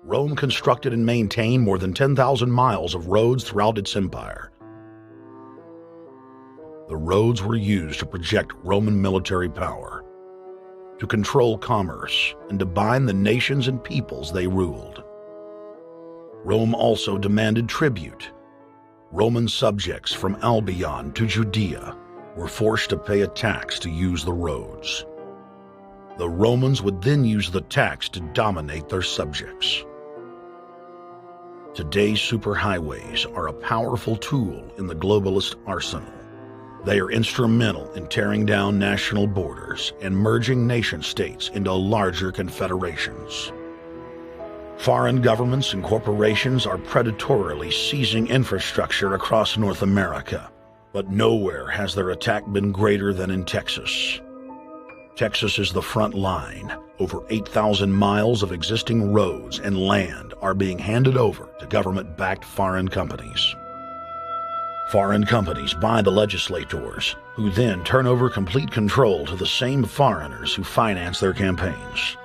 Rome constructed and maintained more than 10,000 miles of roads throughout its empire. The roads were used to project Roman military power, to control commerce, and to bind the nations and peoples they ruled. Rome also demanded tribute. Roman subjects from Albion to Judea were forced to pay a tax to use the roads. The Romans would then use the tax to dominate their subjects. Today's superhighways are a powerful tool in the globalist arsenal. They are instrumental in tearing down national borders and merging nation-states into larger confederations. Foreign governments and corporations are predatorily seizing infrastructure across North America, but nowhere has their attack been greater than in Texas. Texas is the front line. Over 8,000 miles of existing roads and land are being handed over to government-backed foreign companies. Foreign companies buy the legislators, who then turn over complete control to the same foreigners who finance their campaigns.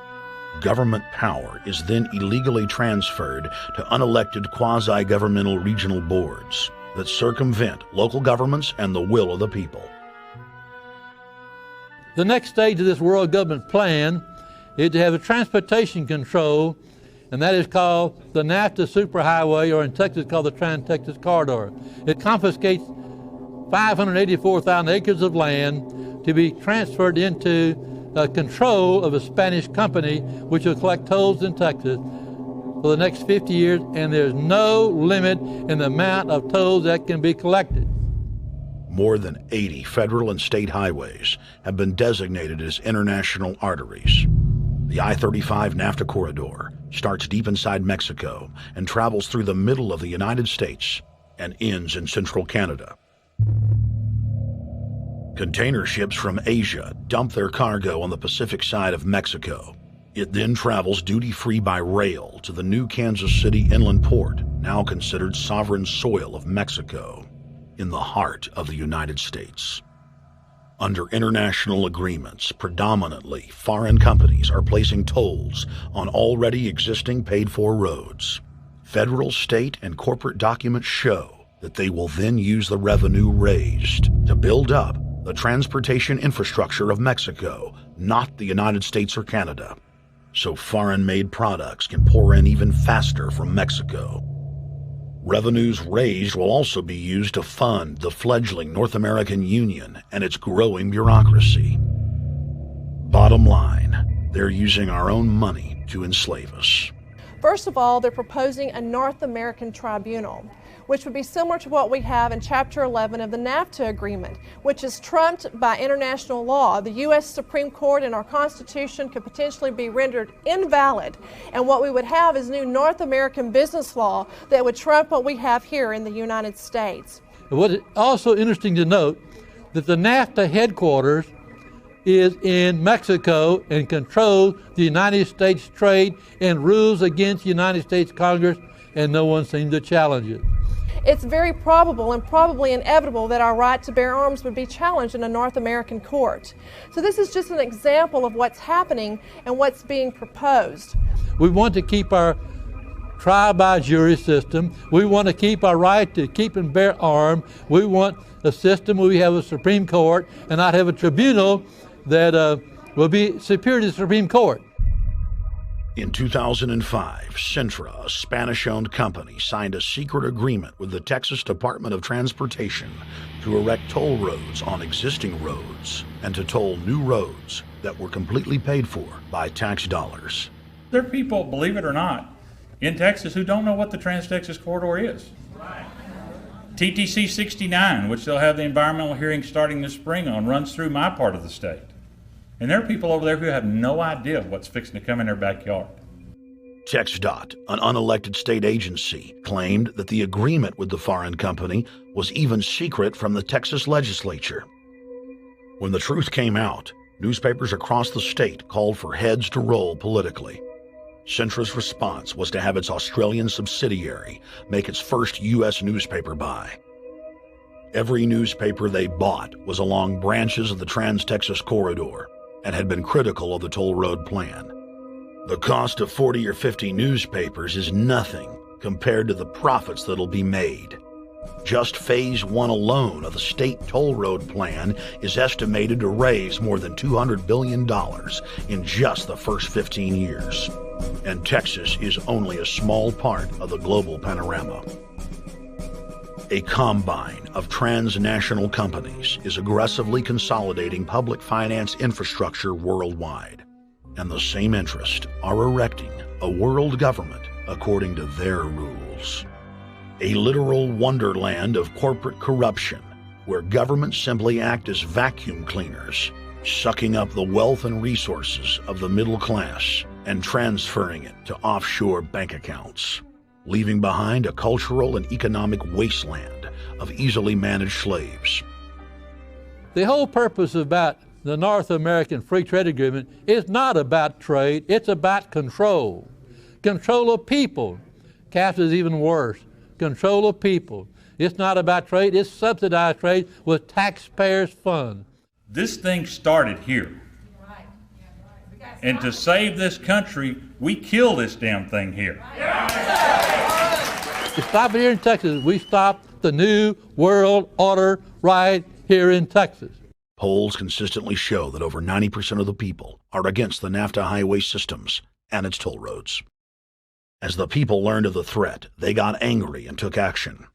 Government power is then illegally transferred to unelected quasi-governmental regional boards that circumvent local governments and the will of the people. The next stage of this world government plan is to have a transportation control, and that is called the NAFTA superhighway, or in Texas called the Trans-Texas Corridor. It confiscates 584,000 acres of land to be transferred into control of a Spanish company which will collect tolls in Texas for the next 50 years, and there's no limit in the amount of tolls that can be collected. More than 80 federal and state highways have been designated as international arteries. The I-35 NAFTA corridor starts deep inside Mexico and travels through the middle of the United States and ends in central Canada. Container ships from Asia dump their cargo on the Pacific side of Mexico. It then travels duty-free by rail to the new Kansas City inland port, now considered sovereign soil of Mexico, in the heart of the United States. Under international agreements, predominantly foreign companies are placing tolls on already existing paid-for roads. Federal, state, and corporate documents show that they will then use the revenue raised to build up the transportation infrastructure of Mexico, not the United States or Canada, so foreign-made products can pour in even faster from Mexico. Revenues raised will also be used to fund the fledgling North American Union and its growing bureaucracy. Bottom line, they're using our own money to enslave us. First of all, they're proposing a North American tribunal, which would be similar to what we have in Chapter 11 of the NAFTA agreement, which is trumped by international law. The U.S. Supreme Court and our Constitution could potentially be rendered invalid, and what we would have is new North American business law that would trump what we have here in the United States. What is also interesting to note that the NAFTA headquarters is in Mexico and controls the United States trade and rules against the United States Congress, and no one seems to challenge it. It's very probable and probably inevitable that our right to bear arms would be challenged in a North American court. So this is just an example of what's happening and what's being proposed. We want to keep our trial by jury system. We want to keep our right to keep and bear arms. We want a system where we have a Supreme Court and not have a tribunal that will be superior to the Supreme Court. In 2005, Centra, a Spanish-owned company, signed a secret agreement with the Texas Department of Transportation to erect toll roads on existing roads and to toll new roads that were completely paid for by tax dollars. There are people, believe it or not, in Texas who don't know what the Trans-Texas Corridor is. TTC 69, which they'll have the environmental hearing starting this spring on, runs through my part of the state. And there are people over there who have no idea what's fixing to come in their backyard. TxDOT, an unelected state agency, claimed that the agreement with the foreign company was even secret from the Texas legislature. When the truth came out, newspapers across the state called for heads to roll politically. Centra's response was to have its Australian subsidiary make its first U.S. newspaper buy. Every newspaper they bought was along branches of the Trans-Texas Corridor and had been critical of the toll road plan. The cost of 40 or 50 newspapers is nothing compared to the profits that'll be made. Just Phase 1 alone of the state toll road plan is estimated to raise more than $200 billion in just the first 15 years. And Texas is only a small part of the global panorama. A combine of transnational companies is aggressively consolidating public finance infrastructure worldwide. And the same interests are erecting a world government according to their rules. A literal wonderland of corporate corruption, where governments simply act as vacuum cleaners, sucking up the wealth and resources of the middle class and transferring it to offshore bank accounts, leaving behind a cultural and economic wasteland of easily managed slaves. The whole purpose about the North American Free Trade Agreement is not about trade, it's about control. Control of people. CAFTA is even worse. Control of people. It's not about trade, it's subsidized trade with taxpayers' funds. This thing started here. And to save this country, we kill this damn thing here. To stop it here in Texas, we stop the new world order right here in Texas. Polls consistently show that over 90% of the people are against the NAFTA highway systems and its toll roads. As the people learned of the threat, they got angry and took action.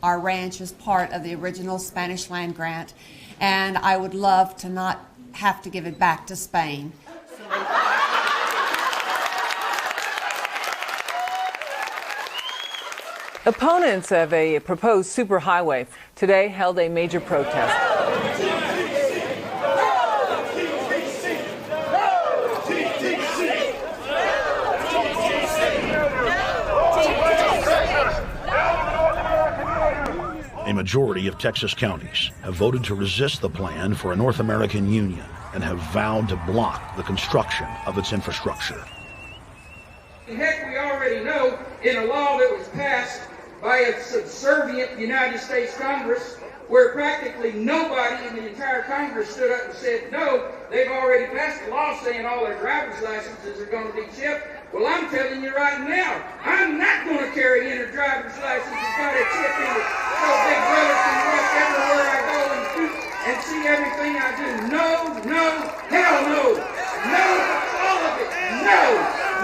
Our ranch is part of the original Spanish land grant, and I would love to not have to give it back to Spain. Opponents of a proposed superhighway today held a major protest. A majority of Texas counties have voted to resist the plan for a North American Union and have vowed to block the construction of its infrastructure. Heck, we already know in a law that was passed by a subservient United States Congress, where practically nobody in the entire Congress stood up and said no, they've already passed a law saying all their driver's licenses are going to be chipped. Well, I'm telling you right now, I'm not going to carry in a driver's license that's got a chip in it so Big Brother can watch everywhere I go and shoot and see everything I do. No, no, hell no. No, all of it. No,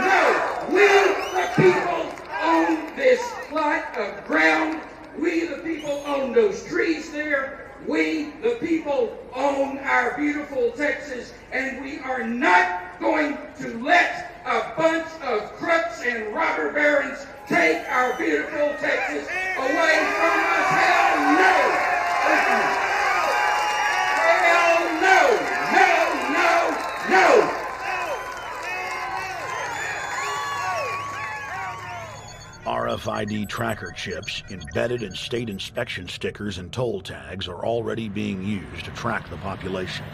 no. We, the people, own this plot of ground. We, the people, own those trees there. We, the people, own our beautiful Texas, and we are not going to let a bunch of crooks and robber barons take our beautiful Texas away from us. Hell no! Hell no! No, no, no! RFID tracker chips embedded in state inspection stickers and toll tags are already being used to track the population.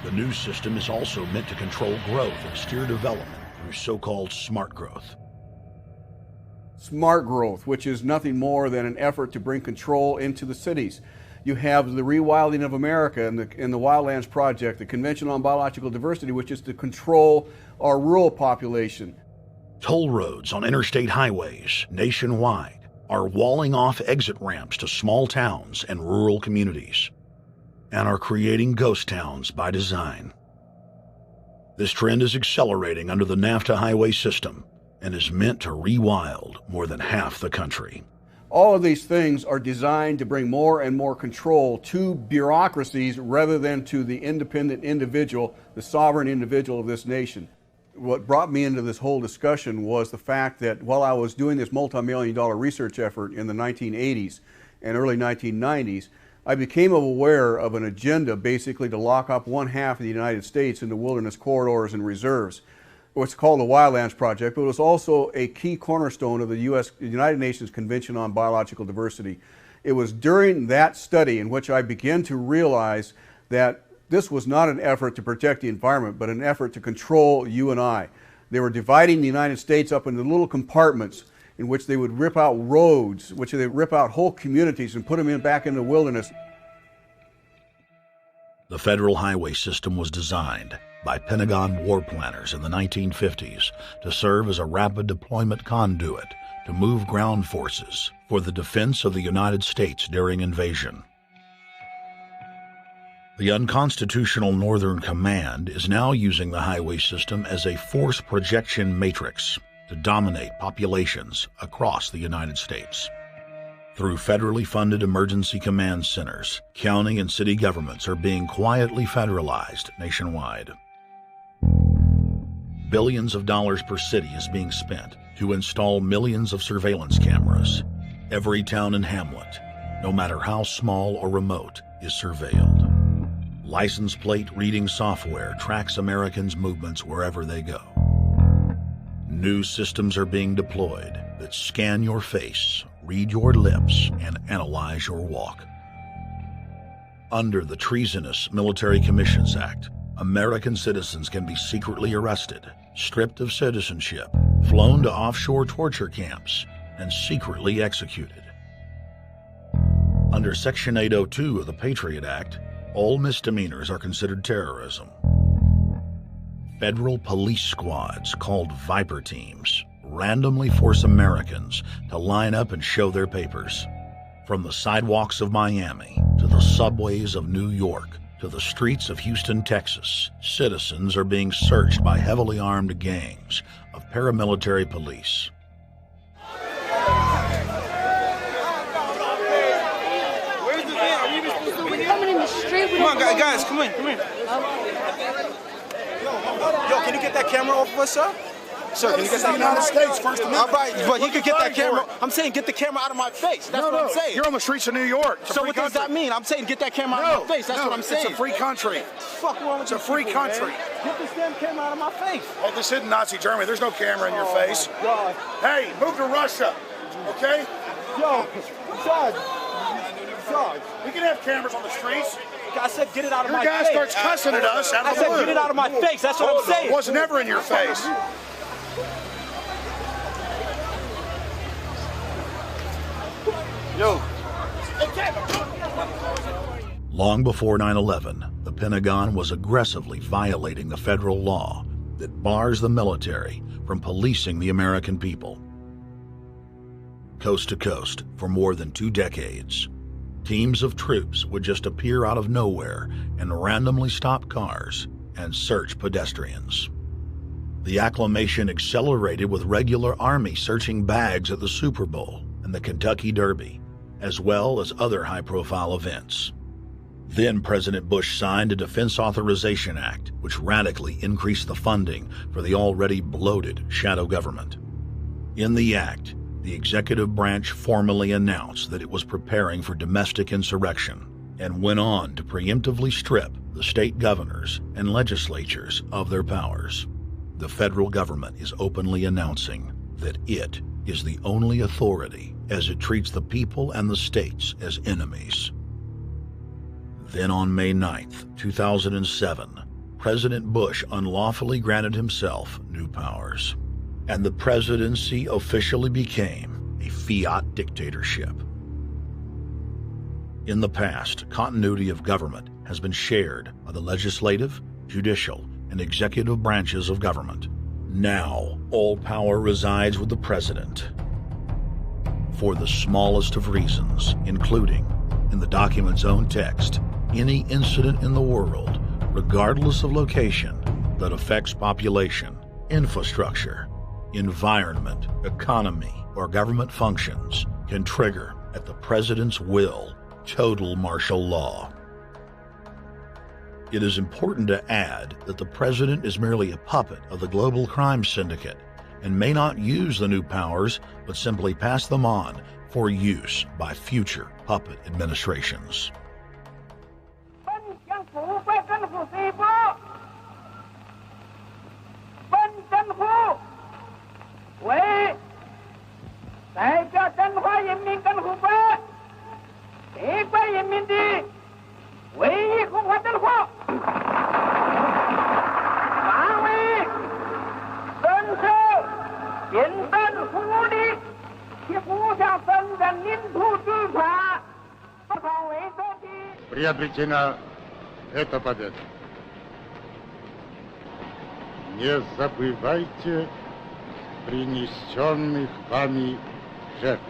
The new system is also meant to control growth and steer development through so-called smart growth. Smart growth, which is nothing more than an effort to bring control into the cities. You have the rewilding of America and the Wildlands Project, the Convention on Biological Diversity, which is to control our rural population. Toll roads on interstate highways nationwide are walling off exit ramps to small towns and rural communities, and are creating ghost towns by design. This trend is accelerating under the NAFTA highway system and is meant to rewild more than half the country. All of these things are designed to bring more and more control to bureaucracies rather than to the independent individual, the sovereign individual of this nation. What brought me into this whole discussion was the fact that while I was doing this multi-million-dollar research effort in the 1980s and early 1990s, I became aware of an agenda basically to lock up one half of the United States into wilderness corridors and reserves. what's called the Wildlands Project, but it was also a key cornerstone of the United Nations Convention on Biological Diversity. It was during that study in which I began to realize that this was not an effort to protect the environment, but an effort to control you and I. They were dividing the United States up into little compartments in which they would rip out roads, which they would rip out whole communities and put them back in the wilderness. The federal highway system was designed by Pentagon war planners in the 1950s to serve as a rapid deployment conduit to move ground forces for the defense of the United States during invasion. The unconstitutional Northern Command is now using the highway system as a force projection matrix to dominate populations across the United States. Through federally funded emergency command centers, county and city governments are being quietly federalized nationwide. Billions of dollars per city is being spent to install millions of surveillance cameras. Every town and hamlet, no matter how small or remote, is surveilled. License plate reading software tracks Americans' movements wherever they go. New systems are being deployed that scan your face, read your lips, and analyze your walk. Under the treasonous Military Commissions Act, American citizens can be secretly arrested, stripped of citizenship, flown to offshore torture camps, and secretly executed. Under Section 802 of the Patriot Act, all misdemeanors are considered terrorism. Federal police squads, called Viper teams, randomly force Americans to line up and show their papers. From the sidewalks of Miami to the subways of New York to the streets of Houston, Texas, citizens are being searched by heavily armed gangs of paramilitary police. Come on, guys, come in. Yo, can you get that camera off of us, sir? Sir, can you get that camera? United States, First Amendment. All right, but you can get that camera. I'm saying get the camera out of my face. That's what I'm saying. You're on the streets of New York. So what does that mean? I'm saying get that camera out of my face. That's what I'm saying. It's a free country. Fuck wrong with It's a free country. Get this damn camera out of my face. Hey, this isn't Nazi Germany. There's no camera in your face. God. Hey, move to Russia, okay? Yo, Sarge. We can have cameras on the streets. I said get it out of my face. Your guy starts cussing at us out of the blue. I said get it out of my face. That's what I'm saying. It was never in your face. Yo. Long before 9/11, the Pentagon was aggressively violating the federal law that bars the military from policing the American people. Coast to coast, for more than 2 decades, teams of troops would just appear out of nowhere and randomly stop cars and search pedestrians. The acclamation accelerated with regular Army searching bags at the Super Bowl and the Kentucky Derby, as well as other high-profile events. Then President Bush signed a Defense Authorization Act, which radically increased the funding for the already bloated shadow government. In the act, the executive branch formally announced that it was preparing for domestic insurrection and went on to preemptively strip the state governors and legislatures of their powers. The federal government is openly announcing that it is the only authority as it treats the people and the states as enemies. Then on May 9th, 2007, President Bush unlawfully granted himself new powers, and the presidency officially became a fiat dictatorship. In the past, continuity of government has been shared by the legislative, judicial, and executive branches of government. Now, all power resides with the president. For the smallest of reasons, including, in the document's own text, any incident in the world, regardless of location, that affects population, infrastructure, environment, economy, or government functions can trigger, at the president's will, total martial law. It is important to add that the president is merely a puppet of the global crime syndicate and may not use the new powers, but simply pass them on for use by future puppet administrations. Приобретена эта победа. Не забывайте принесенных вами жертв.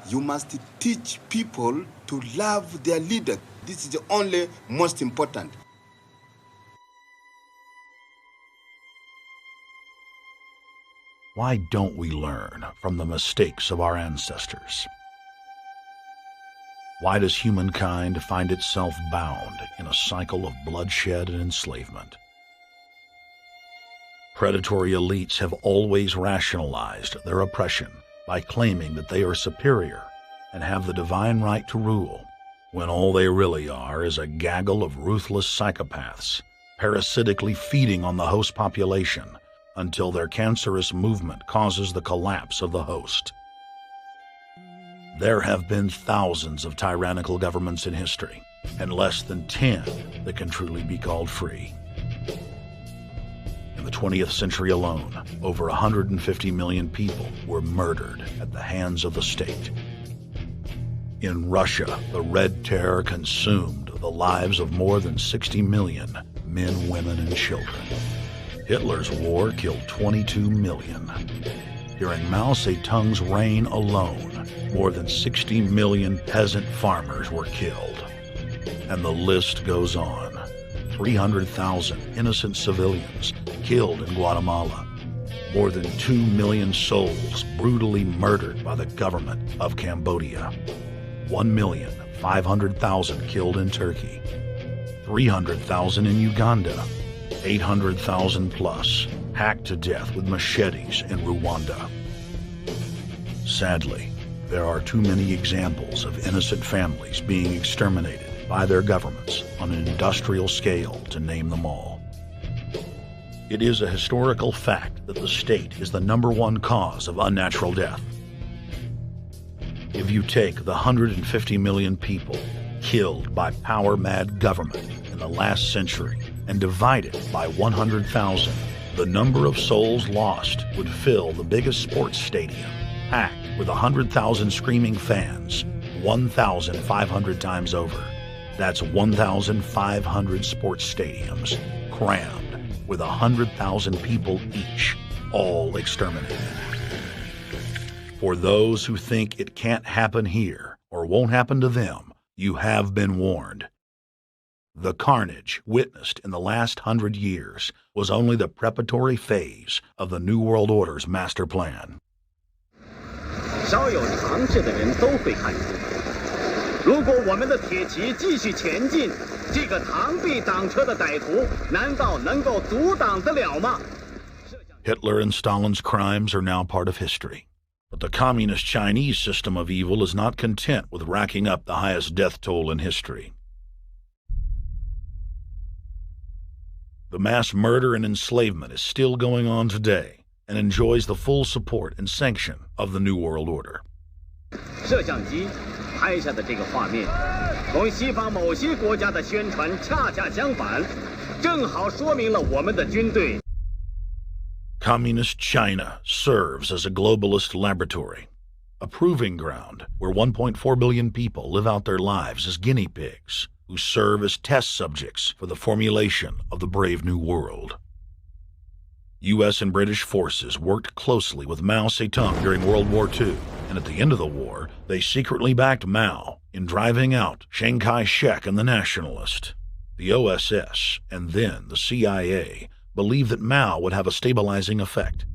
You must teach people to love their leader. This is the only most important. Why don't we learn from the mistakes of our ancestors? Why does humankind find itself bound in a cycle of bloodshed and enslavement? Predatory elites have always rationalized their oppression by claiming that they are superior and have the divine right to rule, when all they really are is a gaggle of ruthless psychopaths, parasitically feeding on the host population until their cancerous movement causes the collapse of the host. There have been thousands of tyrannical governments in history, and less than 10 that can truly be called free. In the 20th century alone, over 150 million people were murdered at the hands of the state. In Russia, the Red Terror consumed the lives of more than 60 million men, women, and children. Hitler's war killed 22 million. During Mao Zedong's reign alone, more than 60 million peasant farmers were killed. And the list goes on. 300,000 innocent civilians killed in Guatemala. More than 2 million souls brutally murdered by the government of Cambodia. 1,500,000 killed in Turkey. 300,000 in Uganda. 800,000 plus hacked to death with machetes in Rwanda. Sadly, there are too many examples of innocent families being exterminated by their governments on an industrial scale to name them all. It is a historical fact that the state is the #1 cause of unnatural death. If you take the 150 million people killed by power-mad government in the last century and divide it by 100,000, the number of souls lost would fill the biggest sports stadium, packed with 100,000 screaming fans, 1,500 times over. That's 1,500 sports stadiums, crammed with 100,000 people each, all exterminated. For those who think it can't happen here or won't happen to them, you have been warned. The carnage witnessed in the last 100 years was only the preparatory phase of the New World Order's master plan. 少有常识的人都会看出，如果我们的铁骑继续前进，这个螳臂挡车的歹徒难道能够阻挡得了吗？ Hitler and Stalin's crimes are now part of history. But the communist Chinese system of evil is not content with racking up the highest death toll in history. The mass murder and enslavement is still going on today and enjoys the full support and sanction of the New World Order. 摄像机拍下的这个画面，同西方某些国家的宣传恰恰相反，正好说明了我们的军队。 Communist China serves as a globalist laboratory, a proving ground where 1.4 billion people live out their lives as guinea pigs, who serve as test subjects for the formulation of the brave new world. U.S. and British forces worked closely with Mao Zedong during World War II, and at the end of the war, they secretly backed Mao in driving out Chiang Kai-shek and the Nationalists. The OSS, and then the CIA, believed that Mao would have a stabilizing effect.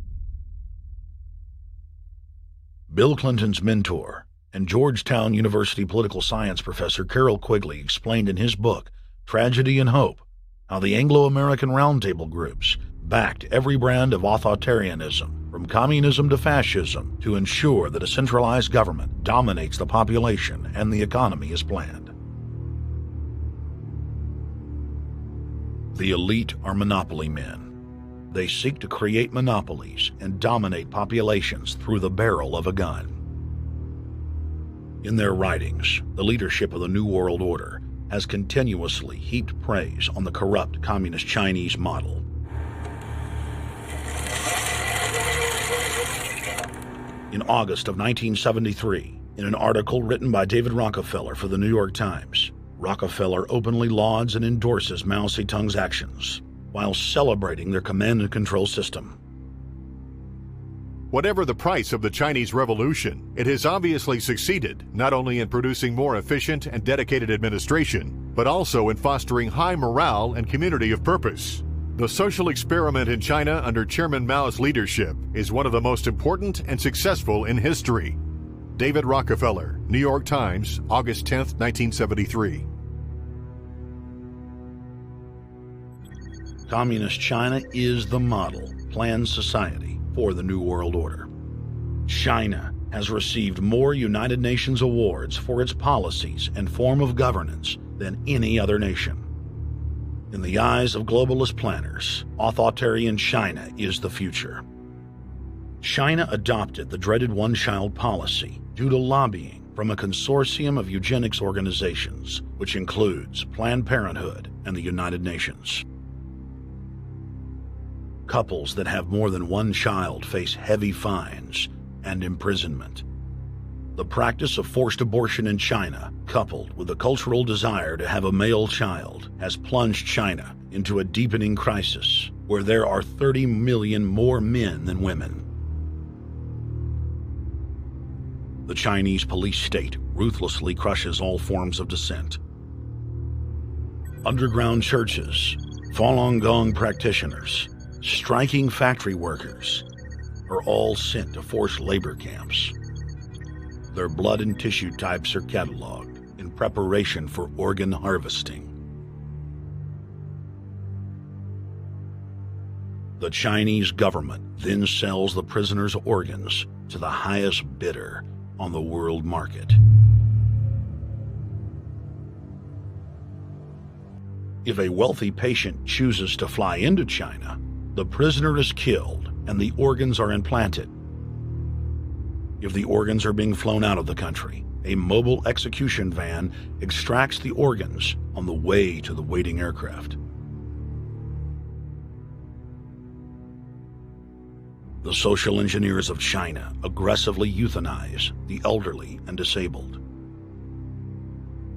Bill Clinton's mentor and Georgetown University political science professor Carol Quigley explained in his book, Tragedy and Hope, how the Anglo-American Roundtable groups backed every brand of authoritarianism, from communism to fascism, to ensure that a centralized government dominates the population and the economy as planned. The elite are monopoly men. They seek to create monopolies and dominate populations through the barrel of a gun. In their writings, the leadership of the New World Order has continuously heaped praise on the corrupt communist Chinese model. In August of 1973, in an article written by David Rockefeller for the New York Times, Rockefeller openly lauds and endorses Mao Zedong's actions, while celebrating their command and control system. Whatever the price of the Chinese Revolution, it has obviously succeeded not only in producing more efficient and dedicated administration, but also in fostering high morale and community of purpose. The social experiment in China under Chairman Mao's leadership is one of the most important and successful in history. David Rockefeller, New York Times, August 10, 1973. Communist China is the model, planned society for the New World Order. China has received more United Nations awards for its policies and form of governance than any other nation. In the eyes of globalist planners, authoritarian China is the future. China adopted the dreaded one-child policy due to lobbying from a consortium of eugenics organizations, which includes Planned Parenthood and the United Nations. Couples that have more than one child face heavy fines and imprisonment. The practice of forced abortion in China, coupled with the cultural desire to have a male child, has plunged China into a deepening crisis where there are 30 million more men than women. The Chinese police state ruthlessly crushes all forms of dissent. Underground churches, Falun Gong practitioners, striking factory workers are all sent to forced labor camps. Their blood and tissue types are cataloged in preparation for organ harvesting. The Chinese government then sells the prisoners' organs to the highest bidder on the world market. If a wealthy patient chooses to fly into China, the prisoner is killed and the organs are implanted. If the organs are being flown out of the country, a mobile execution van extracts the organs on the way to the waiting aircraft. The social engineers of China aggressively euthanize the elderly and disabled.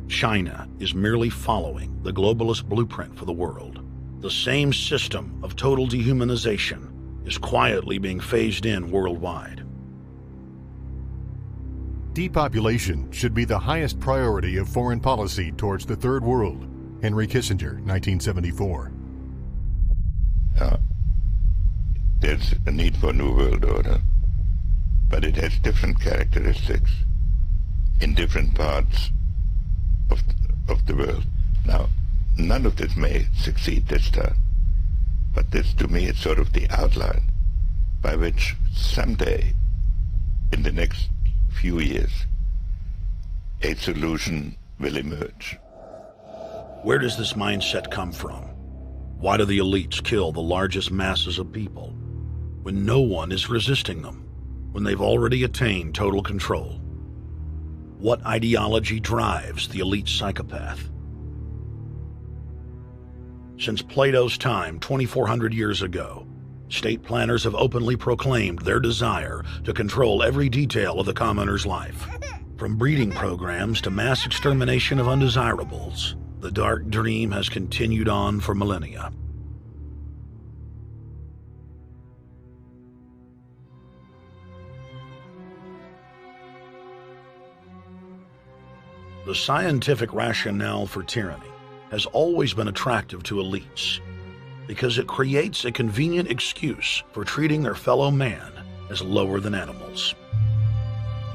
China is merely following the globalist blueprint for the world. The same system of total dehumanization is quietly being phased in worldwide. Depopulation should be the highest priority of foreign policy towards the Third World. Henry Kissinger, 1974. There's a need for a new world order, but it has different characteristics in different parts of the world. Now, none of this may succeed this time, but this, to me, is sort of the outline by which someday, in the next few years, a solution will emerge. Where does this mindset come from? Why do the elites kill the largest masses of people when no one is resisting them, when they've already attained total control? What ideology drives the elite psychopath? Since Plato's time 2,400 years ago, state planners have openly proclaimed their desire to control every detail of the commoner's life. From breeding programs to mass extermination of undesirables, the dark dream has continued on for millennia. The scientific rationale for tyranny has always been attractive to elites because it creates a convenient excuse for treating their fellow man as lower than animals.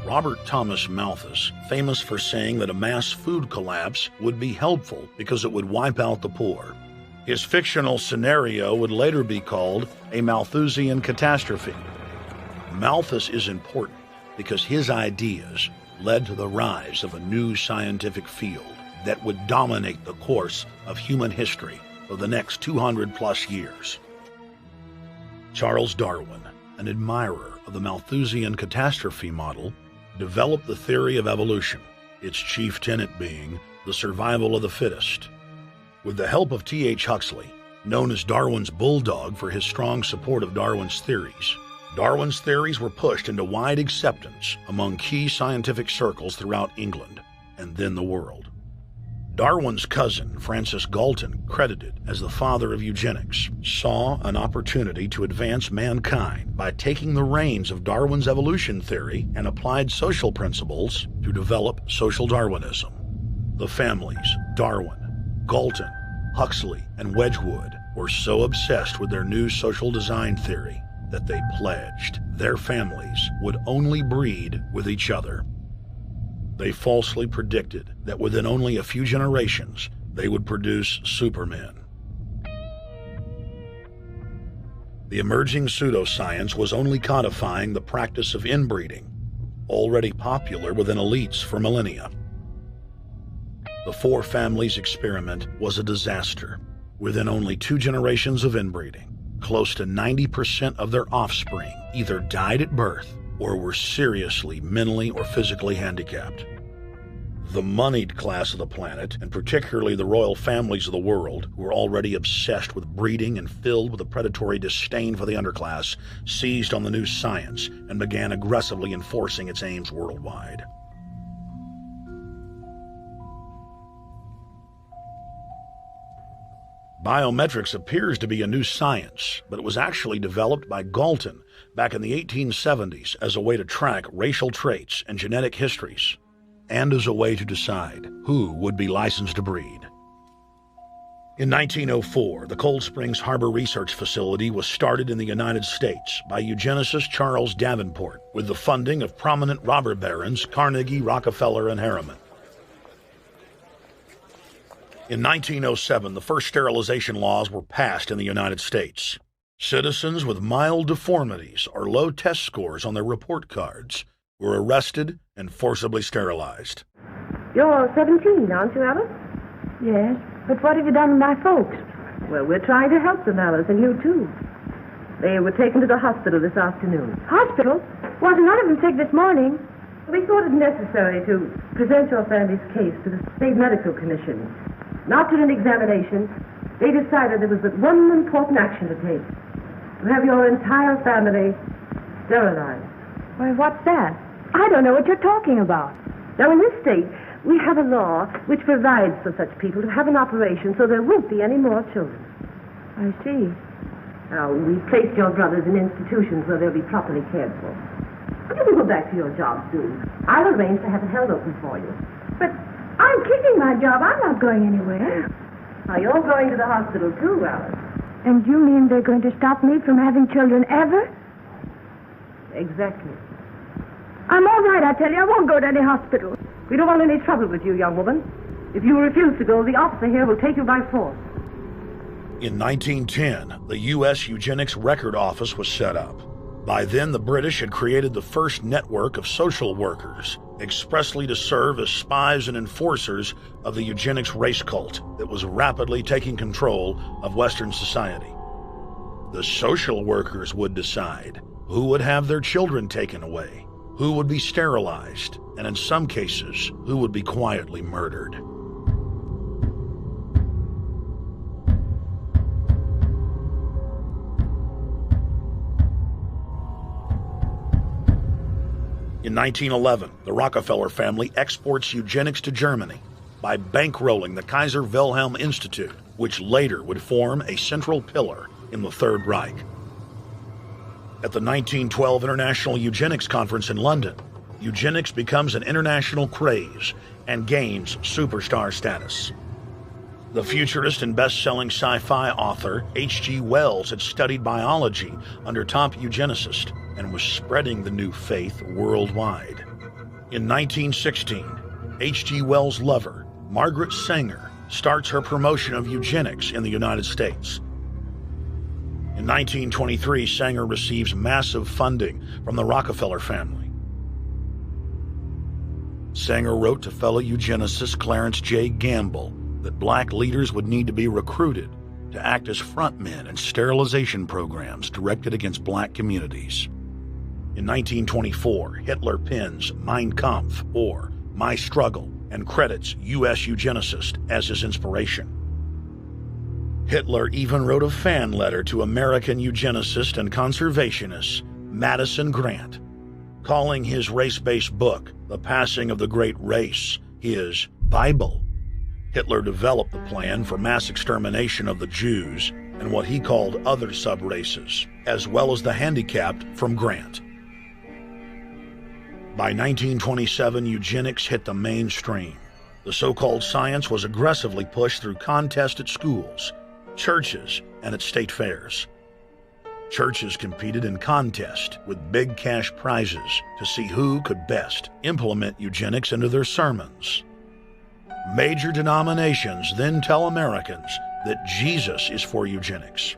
Robert Thomas Malthus, famous for saying that a mass food collapse would be helpful because it would wipe out the poor. His fictional scenario would later be called a Malthusian catastrophe. Malthus is important because his ideas led to the rise of a new scientific field that would dominate the course of human history for the next 200+ years. Charles Darwin, an admirer of the Malthusian catastrophe model, developed the theory of evolution, its chief tenet being the survival of the fittest. With the help of T.H. Huxley, known as Darwin's bulldog for his strong support of Darwin's theories, Darwin's theories were pushed into wide acceptance among key scientific circles throughout England and then the world. Darwin's cousin, Francis Galton, credited as the father of eugenics, saw an opportunity to advance mankind by taking the reins of Darwin's evolution theory and applied social principles to develop social Darwinism. The families Darwin, Galton, Huxley, and Wedgwood were so obsessed with their new social design theory that they pledged their families would only breed with each other. They falsely predicted that within only a few generations, they would produce supermen. The emerging pseudoscience was only codifying the practice of inbreeding, already popular within elites for millennia. The Four Families experiment was a disaster. Within only 2 generations of inbreeding, close to 90% of their offspring either died at birth or were seriously mentally or physically handicapped. The moneyed class of the planet, and particularly the royal families of the world, who were already obsessed with breeding and filled with a predatory disdain for the underclass, seized on the new science and began aggressively enforcing its aims worldwide. Biometrics appears to be a new science, but it was actually developed by Galton back in the 1870s as a way to track racial traits and genetic histories, and as a way to decide who would be licensed to breed. In 1904, the Cold Springs Harbor Research Facility was started in the United States by eugenicist Charles Davenport with the funding of prominent robber barons Carnegie, Rockefeller, and Harriman. In 1907, the first sterilization laws were passed in the United States. Citizens with mild deformities or low test scores on their report cards were arrested and forcibly sterilized. You're 17, aren't you, Alice? Yes, but what have you done with my folks? Well, we're trying to help them, Alice, and you too. They were taken to the hospital this afternoon. Hospital? Wasn't none of them sick this morning? We thought it necessary to present your family's case to the State Medical Commission. And after an examination, they decided there was but one important action to take. To have your entire family sterilized. Why, what's that? I don't know what you're talking about. Now, in this state, we have a law which provides for such people to have an operation so there won't be any more children. I see. Now, we've placed your brothers in institutions where they'll be properly cared for. But you can go back to your job soon. I'll arrange to have it held open for you. But I'm keeping my job. I'm not going anywhere. Now, you're going to the hospital, too, Alice. And you mean they're going to stop me from having children ever? Exactly. I'm all right, I tell you. I won't go to any hospital. We don't want any trouble with you, young woman. If you refuse to go, the officer here will take you by force. In 1910, the U.S. Eugenics Record Office was set up. By then, the British had created the first network of social workers, expressly to serve as spies and enforcers of the eugenics race cult that was rapidly taking control of Western society. The social workers would decide who would have their children taken away, who would be sterilized, and in some cases, who would be quietly murdered. In 1911, the Rockefeller family exports eugenics to Germany by bankrolling the Kaiser Wilhelm Institute, which later would form a central pillar in the Third Reich. At the 1912 International Eugenics Conference in London, eugenics becomes an international craze and gains superstar status. The futurist and best-selling sci-fi author H.G. Wells had studied biology under top eugenicists and was spreading the new faith worldwide. In 1916, H.G. Wells' lover, Margaret Sanger, starts her promotion of eugenics in the United States. In 1923, Sanger receives massive funding from the Rockefeller family. Sanger wrote to fellow eugenicist Clarence J. Gamble that black leaders would need to be recruited to act as frontmen in sterilization programs directed against black communities. In 1924, Hitler pens Mein Kampf, or My Struggle, and credits U.S. eugenicists as his inspiration. Hitler even wrote a fan letter to American eugenicists and conservationists Madison Grant, calling his race-based book, The Passing of the Great Race, his Bible. Hitler developed the plan for mass extermination of the Jews and what he called other sub-races, as well as the handicapped from Grant. By 1927, eugenics hit the mainstream. The so-called science was aggressively pushed through contests at schools, churches, and at state fairs. Churches competed in contests with big cash prizes to see who could best implement eugenics into their sermons. Major denominations then tell Americans that Jesus is for eugenics.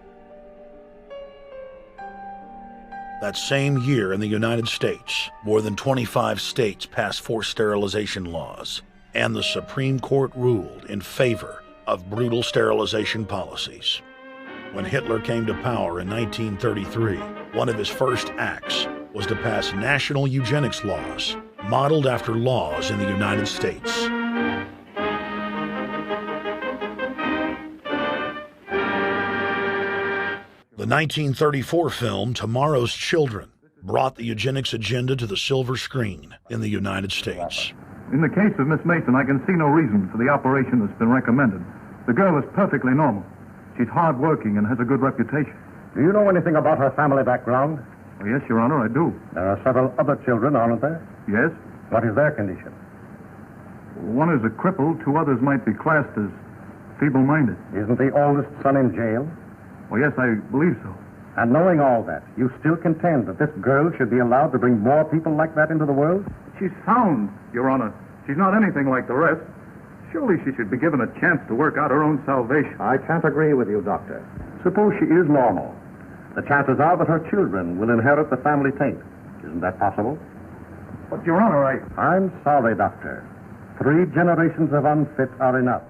That same year in the United States, more than 25 states passed forced sterilization laws, and the Supreme Court ruled in favor of brutal sterilization policies. When Hitler came to power in 1933, one of his first acts was to pass national eugenics laws, modeled after laws in the United States. The 1934 film Tomorrow's Children brought the eugenics agenda to the silver screen in the United States. In the case of Miss Mason, I can see no reason for the operation that's been recommended. The girl is perfectly normal. She's hard-working and has a good reputation. Do you know anything about her family background? Oh, yes, Your Honor, I do. There are several other children, aren't there? Yes. What is their condition? One is a cripple. Two others might be classed as feeble-minded. Isn't the oldest son in jail? Oh, yes, I believe so. And knowing all that, you still contend that this girl should be allowed to bring more people like that into the world? She's sound, Your Honor. She's not anything like the rest. Surely she should be given a chance to work out her own salvation. I can't agree with you, Doctor. Suppose she is normal. The chances are that her children will inherit the family taint. Isn't that possible? But, Your Honor, I'm sorry, Doctor. 3 generations of unfit are enough.